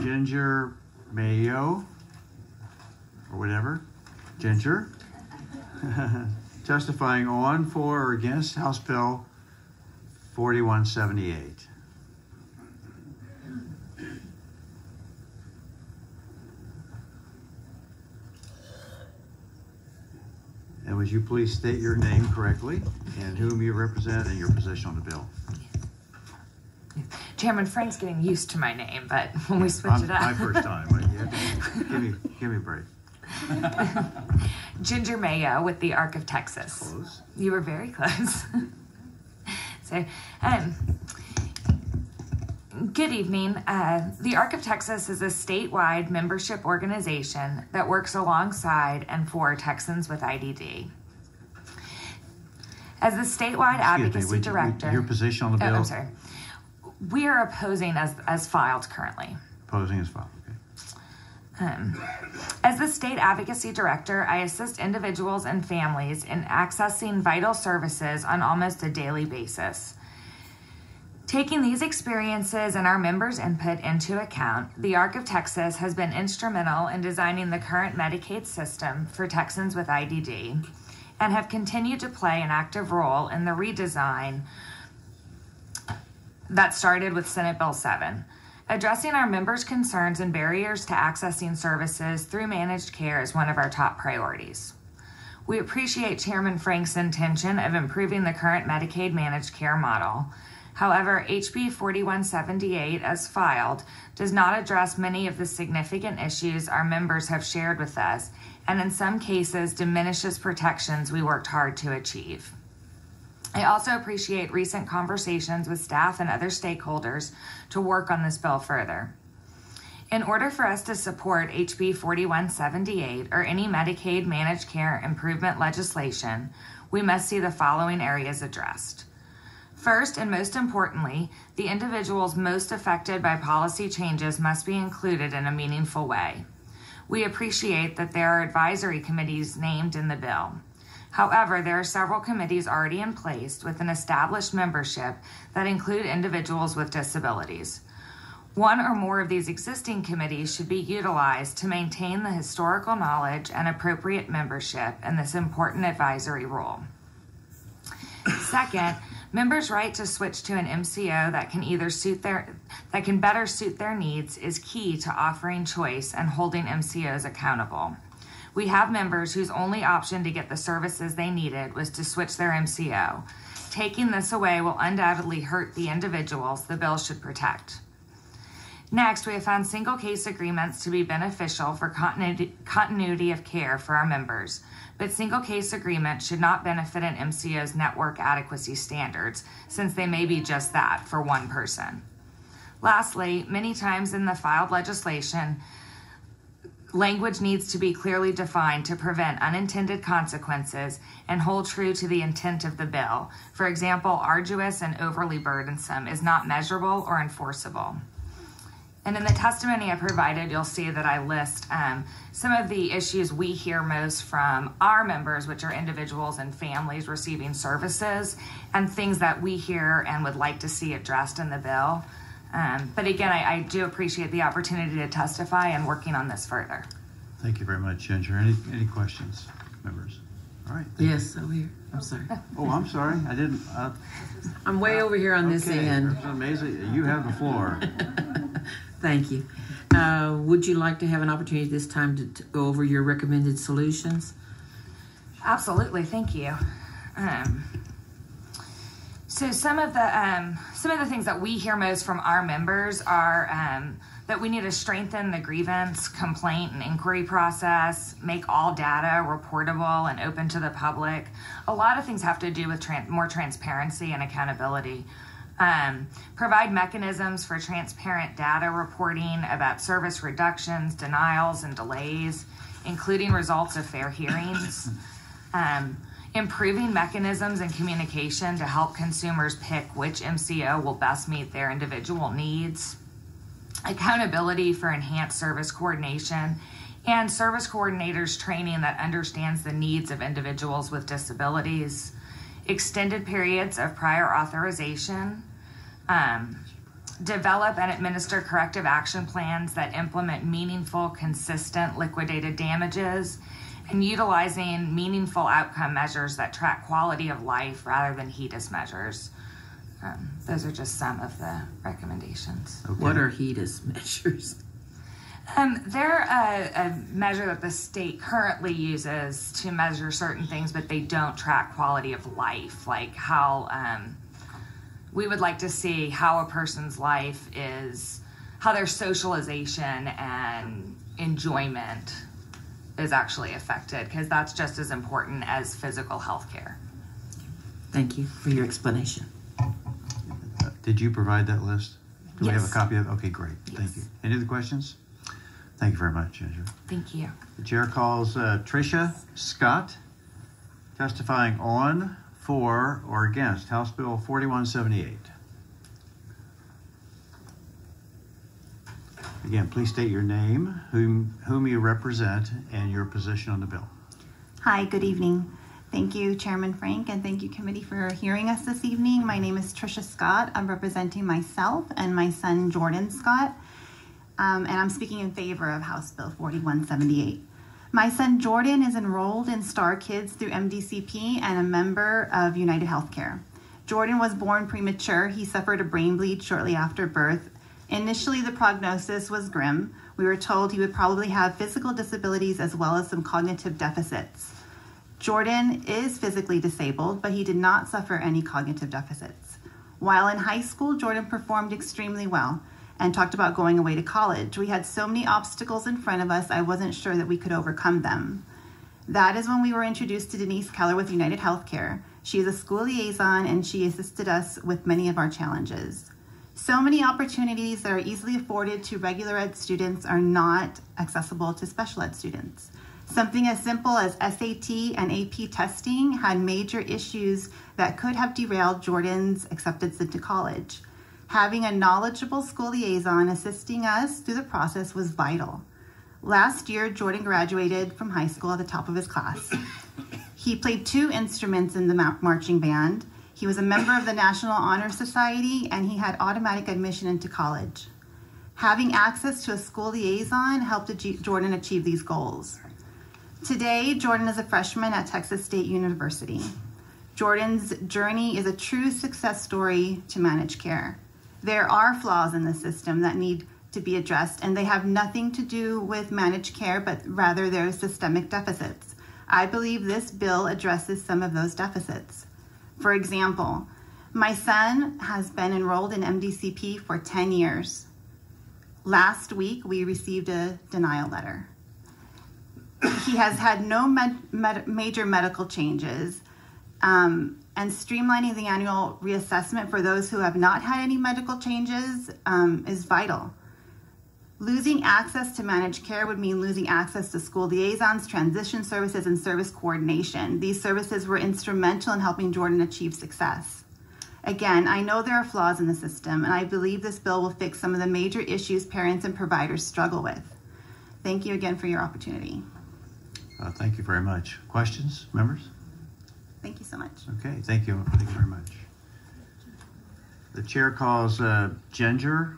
Ginger Mayo, or whatever, Ginger, testifying on, for, or against House Bill 4178. And would you please state your name correctly and whom you represent and your position on the bill? Chairman Frank's getting used to my name, but when we switch it up. My first time. Give me a break. Ginger Mayo with the Arc of Texas. Close. You were very close. So, good evening. The Arc of Texas is a statewide membership organization that works alongside and for Texans with IDD. As the statewide advocacy director, your position on the bill? I'm sorry. We are opposing as filed currently. Opposing as filed, okay. As the state advocacy director, I assist individuals and families in accessing vital services on almost a daily basis. Taking these experiences and our members' input into account, the Arc of Texas has been instrumental in designing the current Medicaid system for Texans with IDD and have continued to play an active role in the redesign that started with Senate Bill 7. Addressing our members' concerns and barriers to accessing services through managed care is one of our top priorities. We appreciate Chairman Frank's intention of improving the current Medicaid managed care model. However, HB 4178, as filed, does not address many of the significant issues our members have shared with us, and in some cases diminishes protections we worked hard to achieve. I also appreciate recent conversations with staff and other stakeholders to work on this bill further. In order for us to support HB 4178 or any Medicaid managed care improvement legislation, we must see the following areas addressed. First, and most importantly, the individuals most affected by policy changes must be included in a meaningful way. We appreciate that there are advisory committees named in the bill. However, there are several committees already in place with an established membership that include individuals with disabilities. One or more of these existing committees should be utilized to maintain the historical knowledge and appropriate membership in this important advisory role. Second, members' right to switch to an MCO that can better suit their needs is key to offering choice and holding MCOs accountable. We have members whose only option to get the services they needed was to switch their MCO. Taking this away will undoubtedly hurt the individuals the bill should protect. Next, we have found single case agreements to be beneficial for continuity of care for our members, but single case agreements should not benefit an MCO's network adequacy standards, since they may be just that for one person. Lastly, many times in the filed legislation, language needs to be clearly defined to prevent unintended consequences and hold true to the intent of the bill. For example, arduous and overly burdensome is not measurable or enforceable. And in the testimony I provided, you'll see that I list some of the issues we hear most from our members, which are individuals and families receiving services, and things that we hear and would like to see addressed in the bill. But again, I do appreciate the opportunity to testify and working on this further. Thank you very much, Ginger. Any questions, members? All right. Yes, over here. I'm sorry. Oh, I'm sorry. I didn't. I'm way over here on this end. That's amazing. You have the floor. Thank you. Would you like to have an opportunity this time to go over your recommended solutions? Absolutely. Thank you. So some of the things that we hear most from our members are that we need to strengthen the grievance, complaint, and inquiry process, make all data reportable and open to the public. A lot of things have to do with more transparency and accountability. Provide mechanisms for transparent data reporting about service reductions, denials, and delays, including results of fair hearings. Improving mechanisms and communication to help consumers pick which MCO will best meet their individual needs. Accountability for enhanced service coordination and service coordinators training that understands the needs of individuals with disabilities. Extended periods of prior authorization. develop and administer corrective action plans that implement meaningful, consistent liquidated damages, and utilizing meaningful outcome measures that track quality of life rather than HEDIS measures. Those are just some of the recommendations. Okay. What are HEDIS measures? They're a measure that the state currently uses to measure certain things, but they don't track quality of life, like how we would like to see how a person's life is, how their socialization and enjoyment is actually affected, because that's just as important as physical health care. Thank you for your explanation. Did you provide that list? Do we have a Yes. copy of it? Okay, great. Yes. Thank you. Any other questions? Thank you very much, Ginger. Thank you. The chair calls Trisha Scott, testifying on, for, or against House Bill 4178. Again, please state your name, whom you represent, and your position on the bill. Hi, good evening. Thank you, Chairman Frank, and thank you, committee, for hearing us this evening. My name is Trisha Scott. I'm representing myself and my son, Jordan Scott, and I'm speaking in favor of House Bill 4178. My son, Jordan, is enrolled in Star Kids through MDCP and a member of United Healthcare. Jordan was born premature. He suffered a brain bleed shortly after birth. Initially, the prognosis was grim. We were told he would probably have physical disabilities as well as some cognitive deficits. Jordan is physically disabled, but he did not suffer any cognitive deficits. While in high school, Jordan performed extremely well and talked about going away to college. We had so many obstacles in front of us, I wasn't sure that we could overcome them. That is when we were introduced to Denise Keller with United Healthcare. She is a school liaison and she assisted us with many of our challenges. So many opportunities that are easily afforded to regular ed students are not accessible to special ed students. Something as simple as SAT and AP testing had major issues that could have derailed Jordan's acceptance into college. Having a knowledgeable school liaison assisting us through the process was vital. Last year, Jordan graduated from high school at the top of his class. He played 2 instruments in the marching band. He was a member of the National Honor Society, and he had automatic admission into college. Having access to a school liaison helped Jordan achieve these goals. Today, Jordan is a freshman at Texas State University. Jordan's journey is a true success story to managed care. There are flaws in the system that need to be addressed, and they have nothing to do with managed care, but rather their systemic deficits. I believe this bill addresses some of those deficits. For example, my son has been enrolled in MDCP for 10 years. Last week, we received a denial letter. He has had no major medical changes, and streamlining the annual reassessment for those who have not had any medical changes is vital. Losing access to managed care would mean losing access to school liaisons, transition services, and service coordination. These services were instrumental in helping Jordan achieve success. Again, I know there are flaws in the system, and I believe this bill will fix some of the major issues parents and providers struggle with. Thank you again for your opportunity. Thank you very much. Questions, members? Thank you so much. Okay, thank you. Thank you very much. The chair calls Ginger